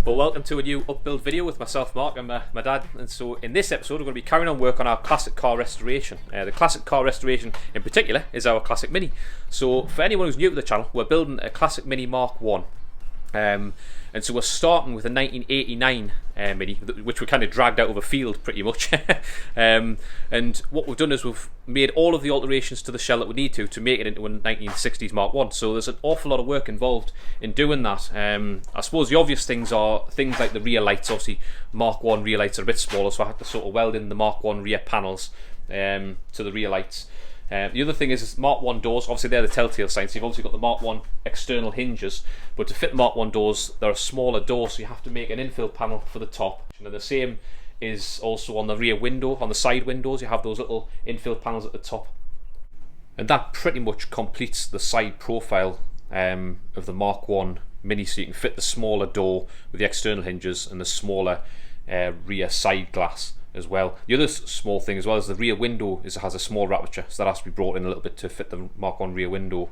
Well, welcome to a new UPbuild video with myself, Mark, and my dad. And so in this episode we're going to be carrying on work on our classic car restoration. The classic car restoration in particular is our classic Mini. So for anyone who's new to the channel, we're building a classic Mini Mk1. And so we're starting with a 1989 Mini, which we kind of dragged out of a field pretty much. And what we've done is we've made all of the alterations to the shell that we need to make it into a 1960s Mk1. So there's an awful lot of work involved in doing that. I suppose the obvious things are things like the rear lights. Obviously Mk1 rear lights are a bit smaller, so I had to sort of weld in the Mk1 rear panels to the rear lights. The other thing is Mk1 doors. Obviously they're the telltale signs. So you've obviously got the Mk1 external hinges, but to fit the Mk1 doors, they're a smaller door, so you have to make an infill panel for the top. And the same is also on the rear window, on the side windows. You have those little infill panels at the top, and that pretty much completes the side profile of the Mk1 Mini. So you can fit the smaller door with the external hinges and the smaller rear side glass as well. The other small thing as well is the rear window has a small aperture, so that has to be brought in a little bit to fit the Mk1 rear window.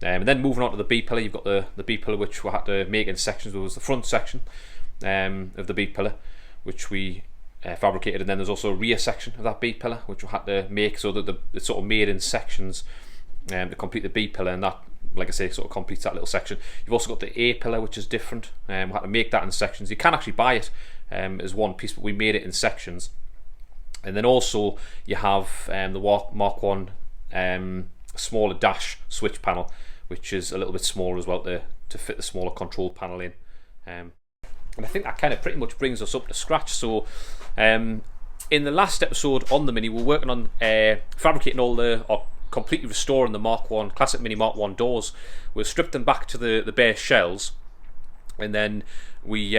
And then moving on to the B pillar, you've got the B pillar, which we had to make in sections. There was the front section of the B pillar, which we fabricated, and then there's also a rear section of that B pillar, which we had to make so that it's sort of made in sections to complete the B pillar, and that, like I say, sort of completes that little section. You've also got the A pillar, which is different. We had to make that in sections. You can actually buy it as one piece, but we made it in sections. And then also you have the Mk1 smaller dash switch panel, which is a little bit smaller as well to fit the smaller control panel in. And I think that kind of pretty much brings us up to scratch. So in the last episode on the Mini, we're working on fabricating or completely restoring the Mk1 classic Mini Mk1 doors. We've stripped them back to the bare shells, and then we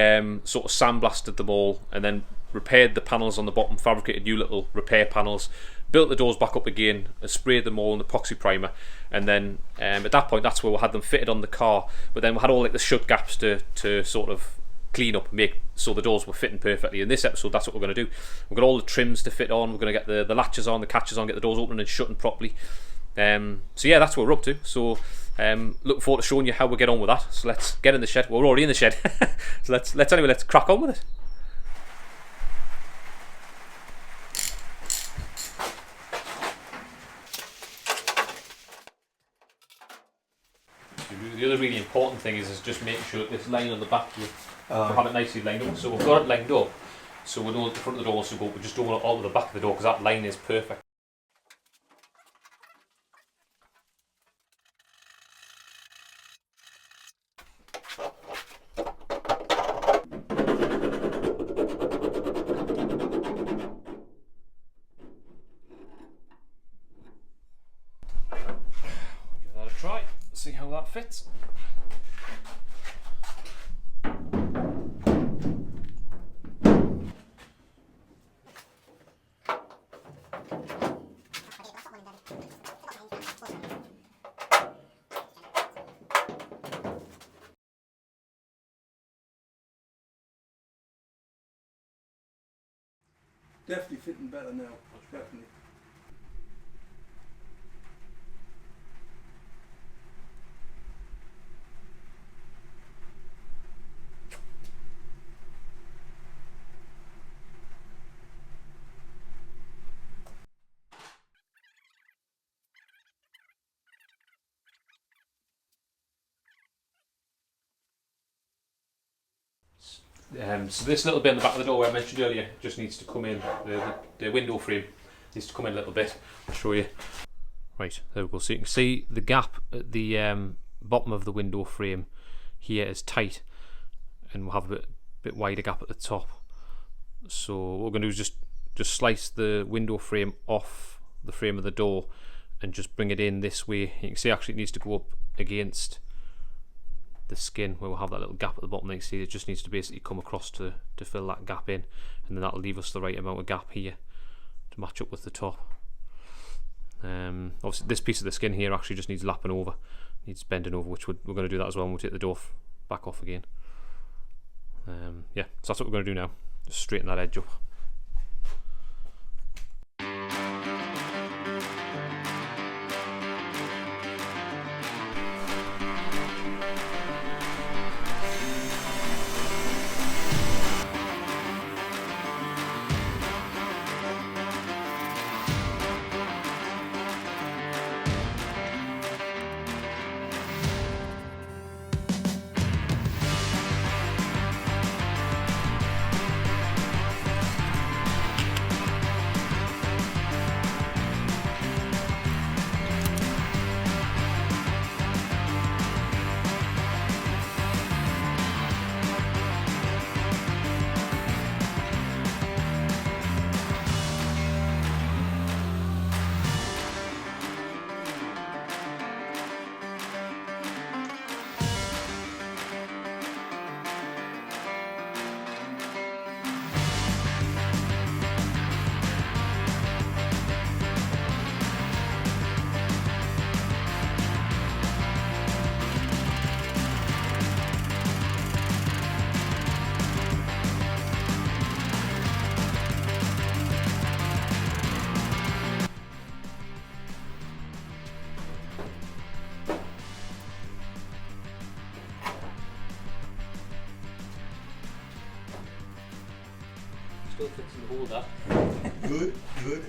sort of sandblasted them all, and then repaired the panels on the bottom, fabricated new little repair panels, built the doors back up again, and sprayed them all in epoxy primer. And then at that point, that's where we had them fitted on the car. But then we had all like the shut gaps to sort of clean up, make so the doors were fitting perfectly. In this episode, that's what we're going to do. We've got all the trims to fit on. We're going to get the latches on, the catches on, get the doors open and shutting properly. So yeah, that's what we're up to. So looking forward to showing you how we get on with that. So let's get in the shed. Well, we're already in the shed. So let's crack on with it. The other really important thing is just making sure that this line on the back here, we have it nicely lined up. So we've got it lined up, so we know at the front of the door wants to go, we just don't want it all to the back of the door, because that line is perfect. Give that a try. See how that fits. Definitely fitting better now, definitely. So this little bit in the back of the door where I mentioned earlier just needs to come in, the window frame needs to come in a little bit. I'll show you. Right, there we go. So you can see the gap at the bottom of the window frame here is tight, and we'll have a bit wider gap at the top. So what we're going to do is just slice the window frame off the frame of the door and just bring it in this way. You can see actually it needs to go up against the skin where we'll have that little gap at the bottom. You can see it just needs to basically come across to fill that gap in, and then that'll leave us the right amount of gap here to match up with the top. Obviously this piece of the skin here actually just needs lapping over, needs bending over, which we're going to do that as well, and we'll take the door back off again. Yeah, so that's what we're going to do now, just straighten that edge up. still fits in the hole there. Good, good.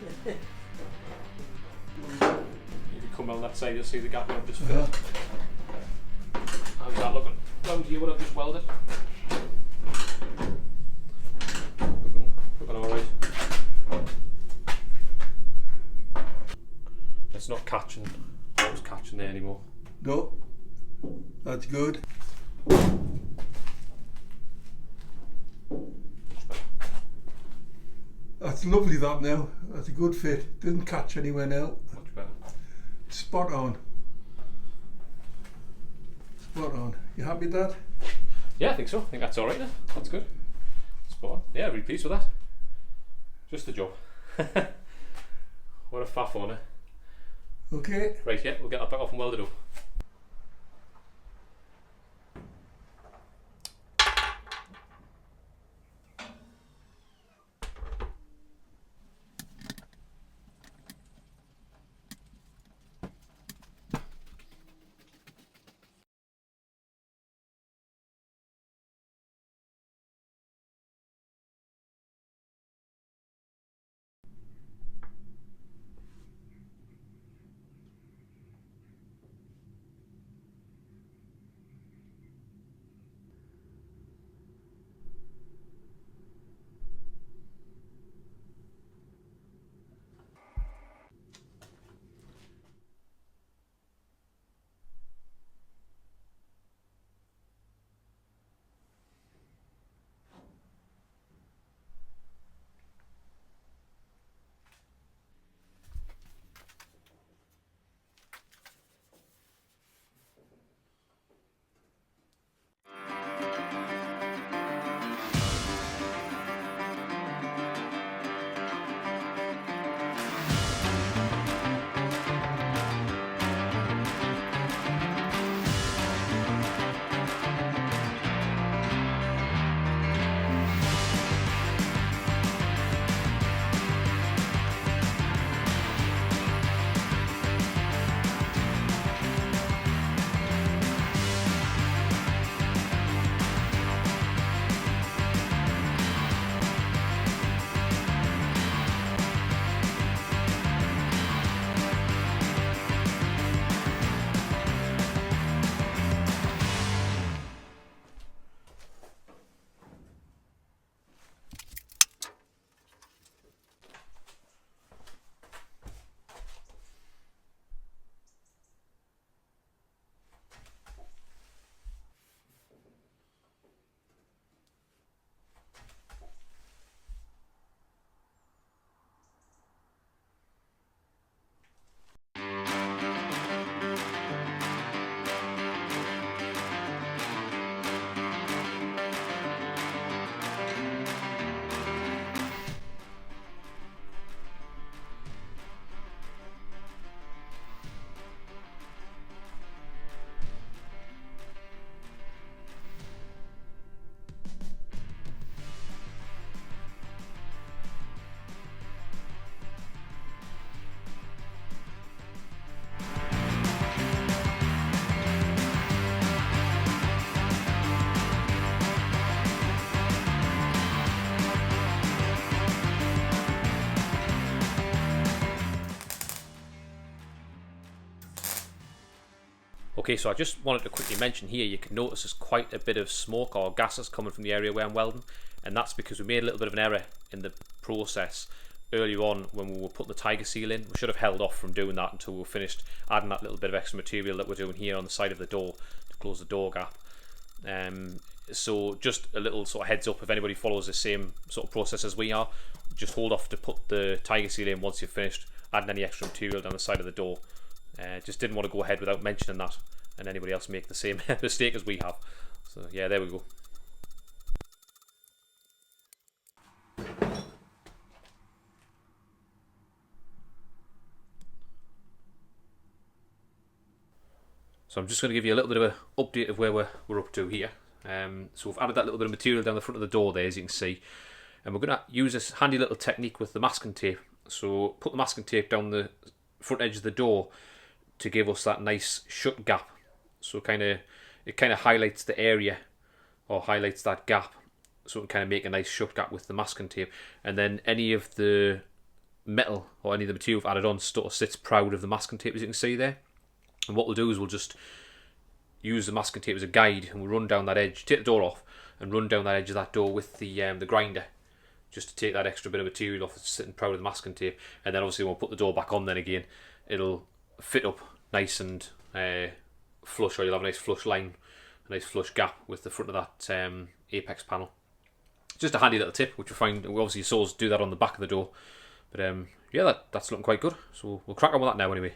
If you come on that side, you'll see the gap I've just filled. How's that looking? Round here, what I've just welded. Looking alright. It's not catching. What was catching there anymore? No, that's good. That's lovely that now. That's a good fit. Didn't catch anywhere now. Much better. Spot on. Spot on. You happy with that? Yeah, I think so. I think that's alright then. That's good. Spot on. Yeah, really pleased with that. Just the job. What a faff on it. Okay. Right, yeah, we'll get that back off and weld it up. Okay, so I just wanted to quickly mention here, you can notice there's quite a bit of smoke or gases coming from the area where I'm welding, and that's because we made a little bit of an error in the process earlier on when we were putting the tiger seal in. We should have held off from doing that until we were finished adding that little bit of extra material that we're doing here on the side of the door to close the door gap. So just a little sort of heads up, if anybody follows the same sort of process as we are, just hold off to put the tiger seal in once you've finished adding any extra material down the side of the door. Just didn't want to go ahead without mentioning that and anybody else make the same mistake as we have. So yeah, there we go. So I'm just going to give you a little bit of an update of where we're up to here. So we've added that little bit of material down the front of the door there, as you can see, and we're going to use this handy little technique with the masking tape. So put the masking tape down the front edge of the door to give us that nice shut gap. So it kind of highlights the area, or highlights that gap, so it can kind of make a nice shut gap with the masking tape. And then any of the metal or any of the material we've added on sort of sits proud of the masking tape, as you can see there. And what we'll do is we'll just use the masking tape as a guide, and we'll run down that edge, take the door off, and run down that edge of that door with the grinder, just to take that extra bit of material off that's sitting proud of the masking tape. And then obviously we'll put the door back on. Then again, it'll fit up nice and flush, or you'll have a nice flush line, a nice flush gap with the front of that apex panel. Just a handy little tip, which we find, we obviously saw us do that on the back of the door. But yeah, that's looking quite good. So we'll crack on with that now anyway.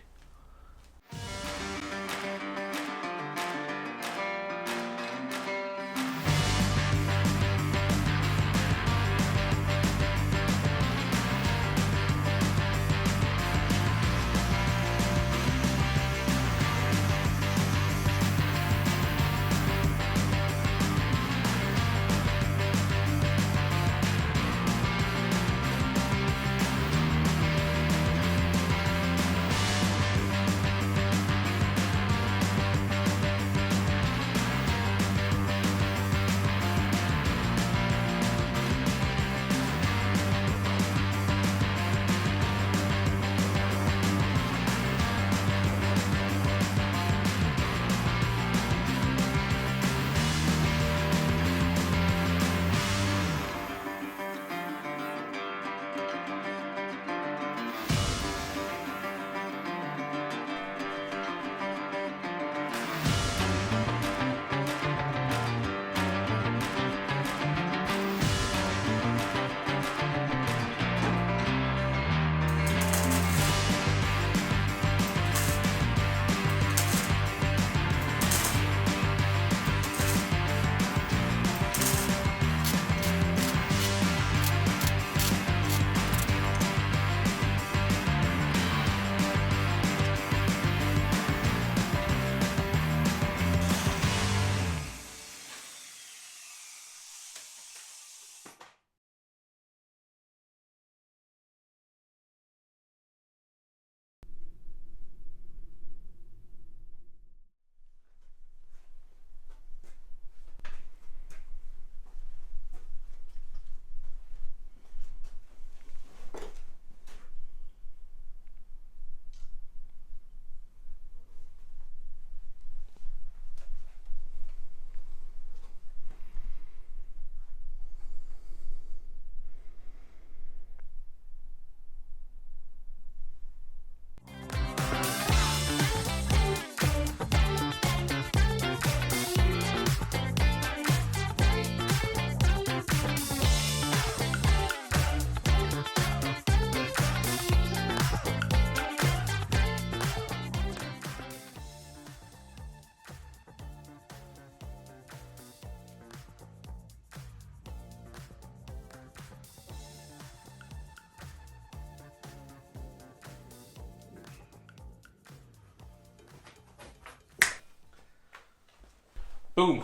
Boom.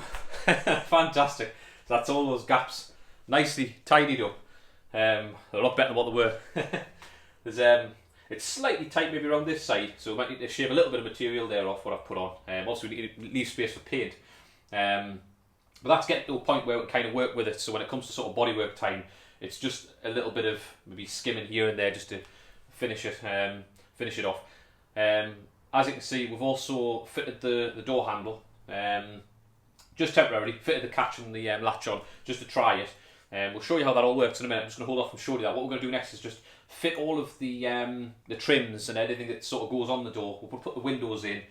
Fantastic. So that's all those gaps nicely tidied up. They're a lot better than what they were. There's it's slightly tight maybe around this side, so we might need to shave a little bit of material there off what I've put on. Also we need to leave space for paint. But that's getting to a point where we kind of work with it, so when it comes to sort of bodywork time, it's just a little bit of maybe skimming here and there just to finish it off. As you can see, we've also fitted the door handle, just temporarily, fitted the catch and the latch on just to try it. We'll show you how that all works in a minute. I'm just going to hold off and show you that. What we're going to do next is just fit all of the trims and anything that sort of goes on the door. We'll put the windows in,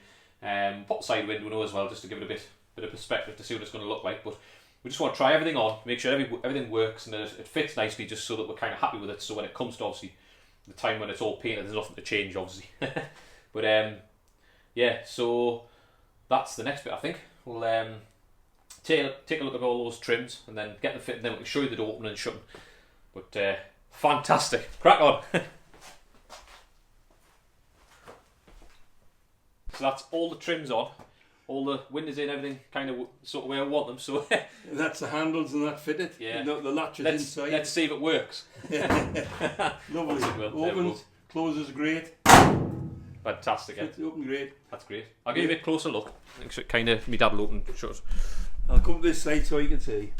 put the side window as well, just to give it a bit of perspective to see what it's going to look like. But we just want to try everything on, make sure everything works and that it fits nicely, just so that we're kind of happy with it. So when it comes to obviously the time when it's all painted, there's nothing to change obviously. But yeah, so that's the next bit. I think we'll take a look at all those trims and then get them fit, and then we can show you the door opening and shutting. But fantastic, crack on. So that's all the trims on, all the windows in, everything kind of sort of where I want them. So that's the handles and that fitted. Yeah, the latch is inside. Let's see if it works. Lovely. Opens, closes great. Fantastic. It's open great. That's great. I'll give you a bit closer look. Kind of, my dad will open shut. I'll come to this side so you can see.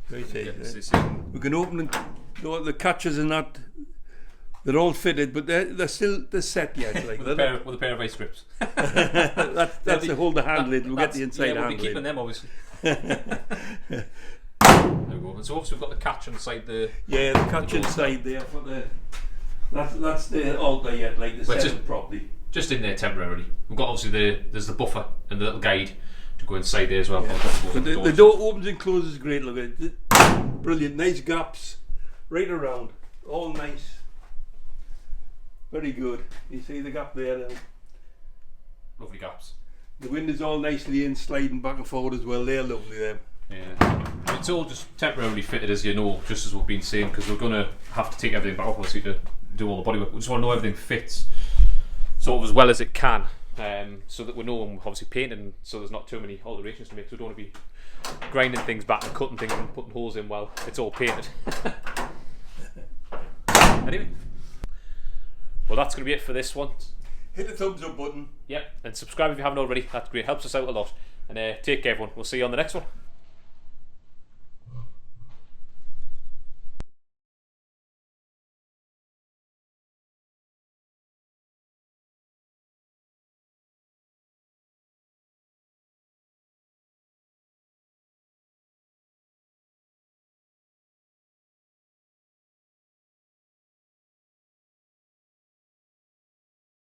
Right here, Get this yeah. in. We can open it. The catches are not. They're all fitted, but they're set yet. Like with a pair of ice grips. that's to hold the handle in. We'll get the inside we'll handle be keeping in. them obviously. There we go. And so obviously we've got the catch inside the. Yeah, the catch inside there for the. That's the altar yet, like the set properly. Just in there temporarily. We've got obviously there's the buffer and the little guide to go inside there as well. Yeah. But the door opens and closes great. Look at it. Brilliant, nice gaps right around, all nice. Very good. You see the gap there now. Lovely gaps. The windows all nicely in, sliding back and forward as well. They're lovely there. Yeah. It's all just temporarily fitted, as you know, just as we've been saying, because we're going to have to take everything back up obviously to do all the bodywork. We just want to know everything fits sort of as well as it can, so that we know when we're obviously painting, so there's not too many alterations to make. So we don't want to be grinding things back and cutting things and putting holes in while it's all painted. Anyway, well, that's going to be it for this one. Hit the thumbs up button. Yep, and subscribe if you haven't already. That's great, helps us out a lot. And take care everyone, we'll see you on the next one.